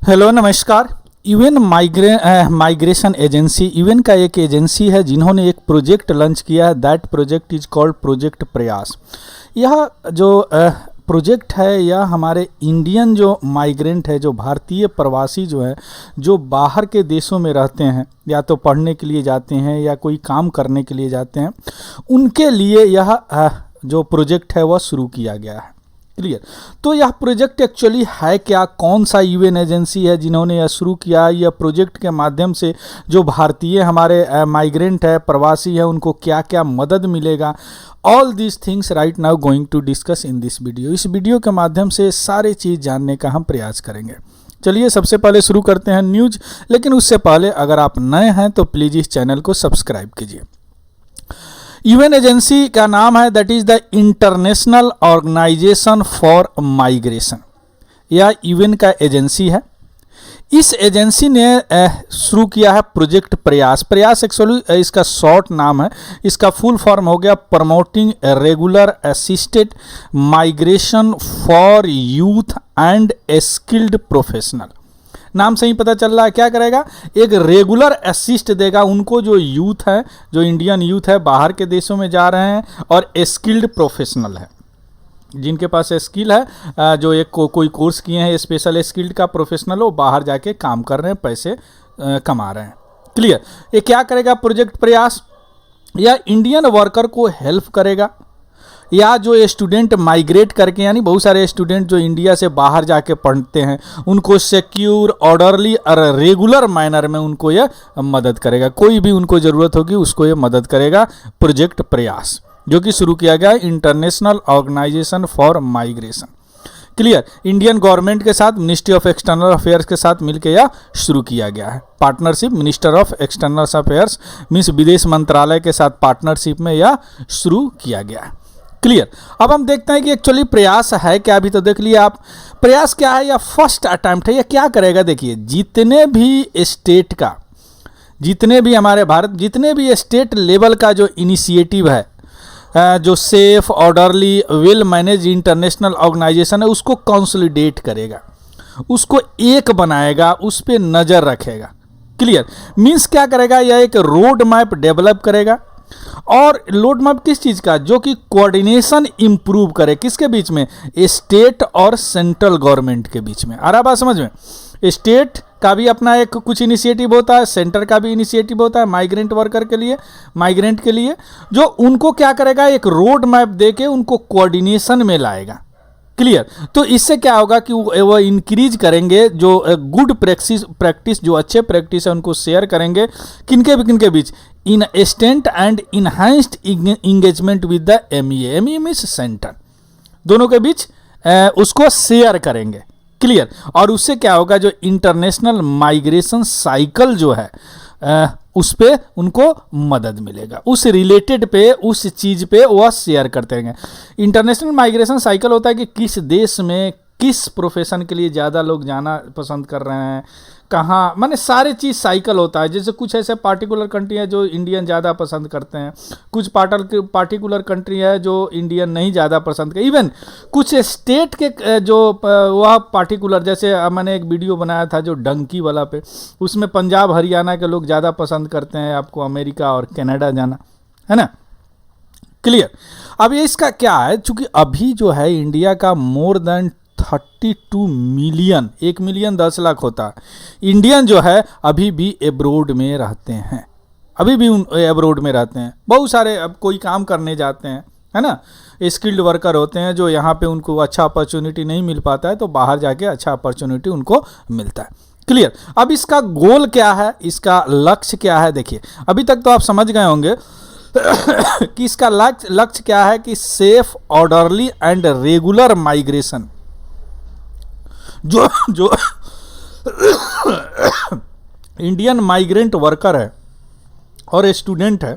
Hello नमस्कार। UN migration agency UN का एक एजेंसी है जिन्होंने एक प्रोजेक्ट लॉन्च किया है। That project is called project प्रयास। यह जो प्रोजेक्ट है यह हमारे इंडियन जो माइग्रेंट है, जो भारतीय प्रवासी जो है, जो बाहर के देशों में रहते हैं या तो पढ़ने के लिए जाते हैं या कोई काम करने के लिए जाते हैं, उनके लिए यह जो प्रोजेक्ट है वह शुरू किया गया है। क्लियर। तो यह प्रोजेक्ट एक्चुअली है क्या, कौन सा यूएन एजेंसी है जिन्होंने यह शुरू किया, यह प्रोजेक्ट के माध्यम से जो भारतीय हमारे माइग्रेंट है, प्रवासी है, उनको क्या क्या मदद मिलेगा, all these things right now going to discuss in this video. इस वीडियो के माध्यम से सारे चीज़ जानने का हम प्रयास करेंगे। चलिए सबसे पहले शुरू करते हैं न्यूज़, लेकिन उससे पहले अगर आप नए हैं तो प्लीज़ इस चैनल को सब्सक्राइब कीजिए। यूएन एजेंसी का नाम है that is the International Organization for Migration. यह यूएन का एजेंसी है। इस एजेंसी ने शुरू किया है प्रोजेक्ट प्रयास। प्रयास एक्चुअली इसका शॉर्ट नाम है। इसका फुल फॉर्म हो गया promoting regular assisted migration for youth and skilled professional. नाम से ही पता चल रहा है क्या करेगा, एक रेगुलर असिस्ट देगा उनको जो यूथ है, जो इंडियन यूथ है, बाहर के देशों में जा रहे हैं, और स्किल्ड प्रोफेशनल है जिनके पास स्किल है, जो एक कोई कोर्स किए हैं, स्पेशल स्किल्ड का प्रोफेशनल हो, बाहर जाके काम कर रहे हैं, पैसे कमा रहे हैं। क्लियर। ये क्या करेगा प्रोजेक्ट प्रयास, या इंडियन वर्कर को हेल्प करेगा, या जो स्टूडेंट माइग्रेट करके, यानी बहुत सारे स्टूडेंट जो इंडिया से बाहर जाके पढ़ते हैं, उनको सिक्योर, ऑर्डरली और रेगुलर मैनर में उनको यह मदद करेगा। कोई भी उनको ज़रूरत होगी उसको ये मदद करेगा प्रोजेक्ट प्रयास, जो कि शुरू किया गया International Organization for Migration. Clear. Indian government के साथ, मिनिस्ट्री ऑफ एक्सटर्नल अफेयर्स के साथ मिलकर यह शुरू किया गया है। Partnership, minister of external affairs means विदेश मंत्रालय के साथ पार्टनरशिप में यह शुरू किया गया है। क्लियर। अब हम देखते हैं कि एक्चुअली प्रयास है क्या। अभी तो देख लिया आप प्रयास क्या है, या फर्स्ट अटेम्प्ट है। या क्या करेगा, देखिए जितने भी स्टेट का, जितने भी हमारे भारत, जितने भी स्टेट लेवल का जो इनिशिएटिव है, जो safe, orderly, well manage international organization है, उसको कंसोलिडेट करेगा, उसको एक बनाएगा, उस पर नज़र रखेगा। क्लियर। मीन्स क्या करेगा, यह एक रोड मैप डेवलप करेगा। और रोड मैप किस चीज़ का, जो कि कोऑर्डिनेशन इंप्रूव करे, किसके बीच में, स्टेट और सेंट्रल गवर्नमेंट के बीच में। आ रहा बात समझ में। स्टेट का भी अपना एक कुछ इनिशिएटिव होता है, सेंटर का भी इनिशिएटिव होता है माइग्रेंट वर्कर के लिए, माइग्रेंट के लिए, जो उनको क्या करेगा, एक रोड मैप देके उनको कोऑर्डिनेशन में लाएगा। क्लियर। तो इससे क्या होगा कि वो इंक्रीज करेंगे, जो गुड प्रैक्टिस जो अच्छे प्रैक्टिस है उनको शेयर करेंगे, किनके बीच, in state and enhanced engagement with the MEA. MEA means centre, दोनों के बीच उसको शेयर करेंगे। क्लियर। और उससे क्या होगा, जो इंटरनेशनल माइग्रेशन साइकिल जो है उस पे उनको मदद मिलेगा, उस रिलेटेड पे, उस चीज़ पे वह शेयर करते रहेंगे। इंटरनेशनल माइग्रेशन साइकिल होता है कि किस देश में किस प्रोफेशन के लिए ज़्यादा लोग जाना पसंद कर रहे हैं, कहाँ, माने सारे चीज़ साइकिल होता है। जैसे कुछ ऐसे पार्टिकुलर कंट्री है जो इंडियन ज़्यादा पसंद करते हैं, कुछ पार्टिकुलर कंट्री है जो इंडियन नहीं ज़्यादा पसंद करते। इवन कुछ स्टेट के जो वह पार्टिकुलर, जैसे मैंने एक वीडियो बनाया था जो डंकी वाला पे, उसमें पंजाब हरियाणा के लोग ज़्यादा पसंद करते हैं आपको अमेरिका और कनाडा जाना, है ना। क्लियर। अब ये इसका क्या है, चूँकि अभी जो है इंडिया का more than 32 million, 1 million 10 lakh होता है, इंडियन जो है अभी भी एब्रोड में रहते हैं, अभी भी एब्रोड में रहते हैं। बहुत सारे अब कोई काम करने जाते हैं, है ना, स्किल्ड वर्कर होते हैं, जो यहाँ पे उनको अच्छा अपॉर्चुनिटी नहीं मिल पाता है, तो बाहर जाके अच्छा अपॉर्चुनिटी उनको मिलता है। क्लियर। अब इसका गोल क्या है, इसका लक्ष्य क्या है, देखिए अभी तक तो आप समझ गए होंगे कि इसका लक्ष्य क्या है, कि safe, orderly and regular migration, जो इंडियन माइग्रेंट वर्कर है और स्टूडेंट है,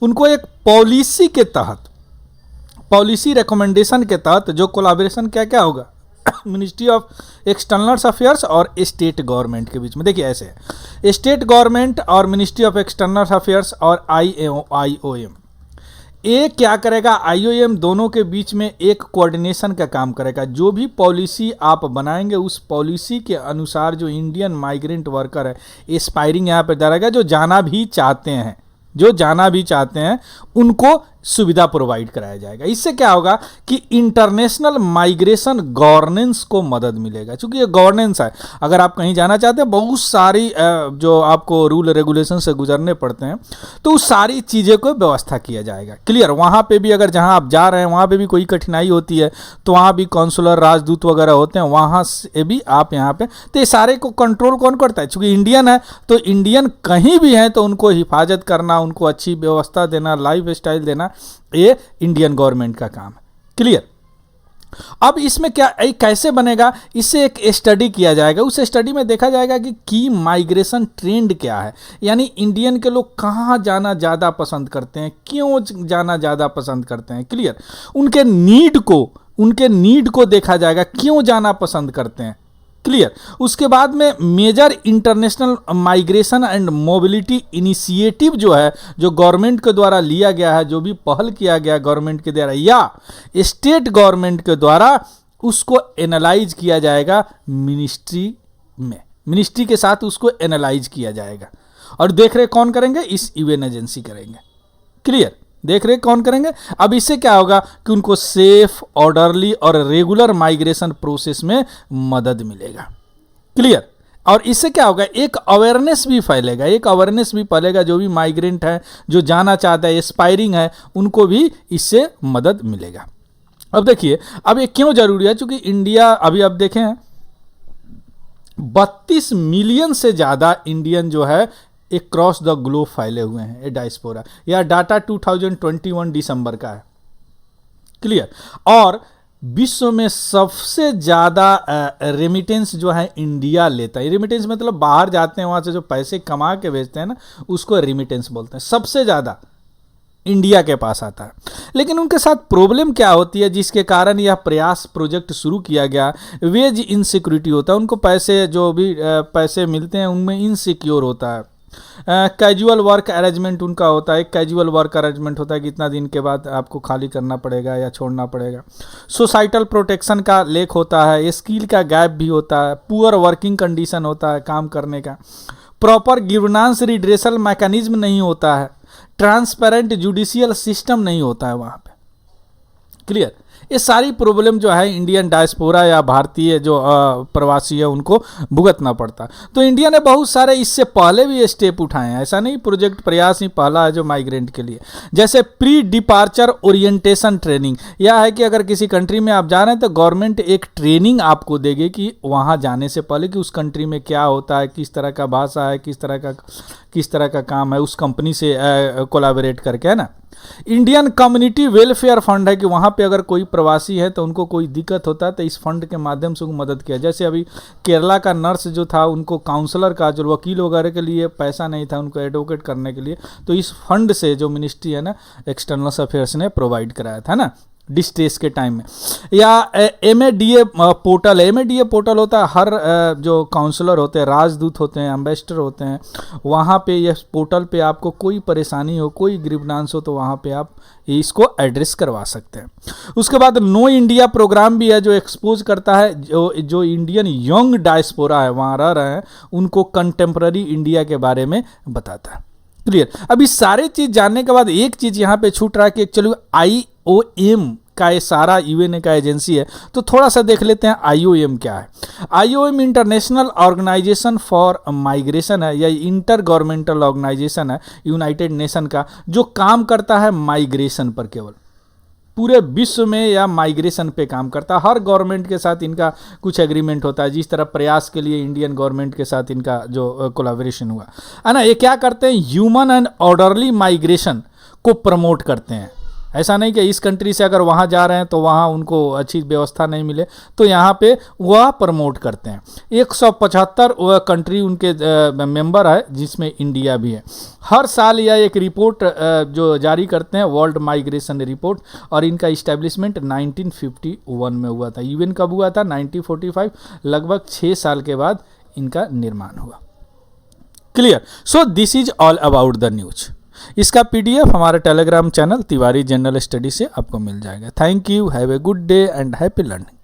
उनको एक पॉलिसी के तहत, पॉलिसी रिकमेंडेशन के तहत, जो कोलैबोरेशन क्या क्या होगा, मिनिस्ट्री ऑफ एक्सटर्नल अफेयर्स और स्टेट गवर्नमेंट के बीच में। देखिए ऐसे है, स्टेट गवर्नमेंट और मिनिस्ट्री ऑफ एक्सटर्नल अफेयर्स और IOM, ये क्या करेगा, आईओएम दोनों के बीच में एक कोऑर्डिनेशन का काम करेगा। जो भी पॉलिसी आप बनाएंगे उस पॉलिसी के अनुसार जो इंडियन माइग्रेंट वर्कर है एस्पायरिंग यहाँ पे रहेगा, जो जाना भी चाहते हैं उनको सुविधा प्रोवाइड कराया जाएगा। इससे क्या होगा कि इंटरनेशनल माइग्रेशन गवर्नेंस को मदद मिलेगा। क्योंकि ये गवर्नेंस है, अगर आप कहीं जाना चाहते हैं बहुत सारी जो आपको रूल रेगुलेशन से गुजरने पड़ते हैं, तो उस सारी चीज़ें को व्यवस्था किया जाएगा। क्लियर, वहाँ पे भी अगर जहाँ आप जा रहे हैं वहाँ पे भी कोई कठिनाई होती है तो वहाँ भी कॉन्सुलर राजदूत वगैरह होते हैं, वहाँ से भी आप यहाँ पे, तो ये सारे को कंट्रोल कौन करता है? चूँकि इंडियन है तो इंडियन कहीं भी हैं तो उनको हिफाजत करना, उनको अच्छी व्यवस्था देना, लाइफ स्टाइल देना, ये इंडियन गवर्नमेंट का काम है। क्लियर। अब इसमें क्या कैसे बनेगा, इससे एक स्टडी किया जाएगा। उस स्टडी में देखा जाएगा कि की माइग्रेशन ट्रेंड क्या है, यानी इंडियन के लोग कहाँ जाना ज़्यादा पसंद करते हैं, क्यों जाना ज़्यादा पसंद करते हैं। क्लियर, उनके नीड को देखा जाएगा, क्यों जाना पसंद करते हैं। क्लियर। उसके बाद में major international migration and mobility initiative जो है, जो गवर्नमेंट के द्वारा लिया गया है, जो भी पहल किया गया गवर्नमेंट के द्वारा या स्टेट गवर्नमेंट के द्वारा, उसको एनालाइज किया जाएगा मिनिस्ट्री में, मिनिस्ट्री के साथ उसको एनालाइज किया जाएगा। और देख रहे कौन करेंगे, इस यूएन एजेंसी करेंगे। क्लियर, देख रहे कौन करेंगे। अब इससे क्या होगा कि उनको सेफ, ऑर्डरली और रेगुलर माइग्रेशन प्रोसेस में मदद मिलेगा। क्लियर। और इससे क्या होगा, एक अवेयरनेस भी फैलेगा, जो भी माइग्रेंट है, जो जाना चाहता है, एस्पायरिंग है, उनको भी इससे मदद मिलेगा। अब देखिए, अब ये क्यों जरूरी है, क्योंकि इंडिया अभी आप देखें 32 मिलियन से ज़्यादा इंडियन जो है एक क्रॉस द ग्लोब फैले हुए हैं, ये डायस्पोरा। यह डाटा 2021 दिसंबर का है। क्लियर। और विश्व में सबसे ज़्यादा रेमिटेंस जो है इंडिया लेता है। रेमिटेंस मतलब बाहर जाते हैं, वहाँ से जो पैसे कमा के भेजते हैं ना, उसको रेमिटेंस बोलते हैं। सबसे ज़्यादा इंडिया के पास आता है। लेकिन उनके साथ प्रॉब्लम क्या होती है, जिसके कारण यह प्रयास प्रोजेक्ट शुरू किया गया, वेज इनसिक्योरिटी होता है। उनको पैसे जो भी पैसे मिलते हैं उनमें इनसिक्योर होता है। कैजुअल वर्क अरेंजमेंट उनका होता है, कैजुअल वर्क अरेंजमेंट होता है कि इतना दिन के बाद आपको खाली करना पड़ेगा या छोड़ना पड़ेगा। सोसाइटल प्रोटेक्शन का लेक होता है, स्किल का गैप भी होता है, पुअर वर्किंग कंडीशन होता है काम करने का, प्रॉपर गिवर्नेंस रिड्रेसल मैकेनिज्म नहीं होता है, ट्रांसपेरेंट जुडिशियल सिस्टम नहीं होता है वहाँ पे। क्लियर। ये सारी प्रॉब्लम जो है इंडियन डायस्पोरा या भारतीय जो प्रवासी है उनको भुगतना पड़ता। तो इंडिया ने बहुत सारे इससे पहले भी स्टेप उठाए हैं, ऐसा नहीं प्रोजेक्ट प्रयास ही पहला है जो माइग्रेंट के लिए। जैसे प्री डिपार्चर ओरिएंटेशन ट्रेनिंग, यह है कि अगर किसी कंट्री में आप जा रहे हैं तो गवर्नमेंट एक ट्रेनिंग आपको देगी कि वहाँ जाने से पहले कि उस कंट्री में क्या होता है, किस तरह का भाषा है, किस तरह का काम है, उस कंपनी से कोलैबोरेट करके, है ना। इंडियन कम्युनिटी वेलफेयर फंड है कि वहाँ पे अगर कोई प्रवासी है तो उनको कोई दिक्कत होता है तो इस फंड के माध्यम से उनको मदद किया। जैसे अभी केरला का नर्स जो था, उनको काउंसलर का जो वकील वगैरह के लिए पैसा नहीं था उनको एडवोकेट करने के लिए, तो इस फंड से जो मिनिस्ट्री है ना एक्सटर्नल अफेयर्स ने प्रोवाइड कराया था ना डिस्ट्रेस के टाइम में। या MADA पोर्टल है, MADA पोर्टल होता है, हर जो काउंसलर होते हैं, राजदूत होते हैं, एम्बेसडर होते हैं, वहाँ पे ये पोर्टल पे आपको कोई परेशानी हो, कोई ग्रीवनांस हो तो वहाँ पे आप इसको एड्रेस करवा सकते हैं। उसके बाद नो इंडिया प्रोग्राम भी है जो एक्सपोज करता है जो इंडियन यंग डायस्पोरा है वहाँ रह रहे हैं उनको कंटेम्प्ररी इंडिया के बारे में बताता है। क्लियर। अब इस सारे चीज़ जानने के बाद एक चीज़ यहाँ पे छूट रहा है कि चलो IOM का ये सारा UN का एजेंसी है, तो थोड़ा सा देख लेते हैं IOM क्या है। IOM International Organization for Migration है, या इंटर गवर्नमेंटल ऑर्गेनाइजेशन है यूनाइटेड नेशन का, जो काम करता है माइग्रेशन पर, केवल पूरे विश्व में या माइग्रेशन पे काम करता है। हर गवर्नमेंट के साथ इनका कुछ एग्रीमेंट होता है, जिस तरह प्रयास के लिए इंडियन गवर्नमेंट के साथ इनका जो कोलैबोरेशन हुआ है ना। ये क्या करते हैं, ह्यूमन एंड ऑर्डरली माइग्रेशन को प्रमोट करते हैं। ऐसा नहीं कि इस कंट्री से अगर वहाँ जा रहे हैं तो वहाँ उनको अच्छी व्यवस्था नहीं मिले, तो यहाँ पे वह प्रमोट करते हैं। 175 कंट्री उनके मेंबर है, जिसमें इंडिया भी है। हर साल यह एक रिपोर्ट जो जारी करते हैं, वर्ल्ड माइग्रेशन रिपोर्ट, और इनका इस्टेब्लिशमेंट 1951 में हुआ था। UN कब हुआ था, 1945, लगभग 6 साल के बाद इनका निर्माण हुआ। Clear. So this is all about the news. इसका PDF हमारे Telegram channel Tiwari general study से आपको मिल जाएगा। Thank you, have a good day and happy learning.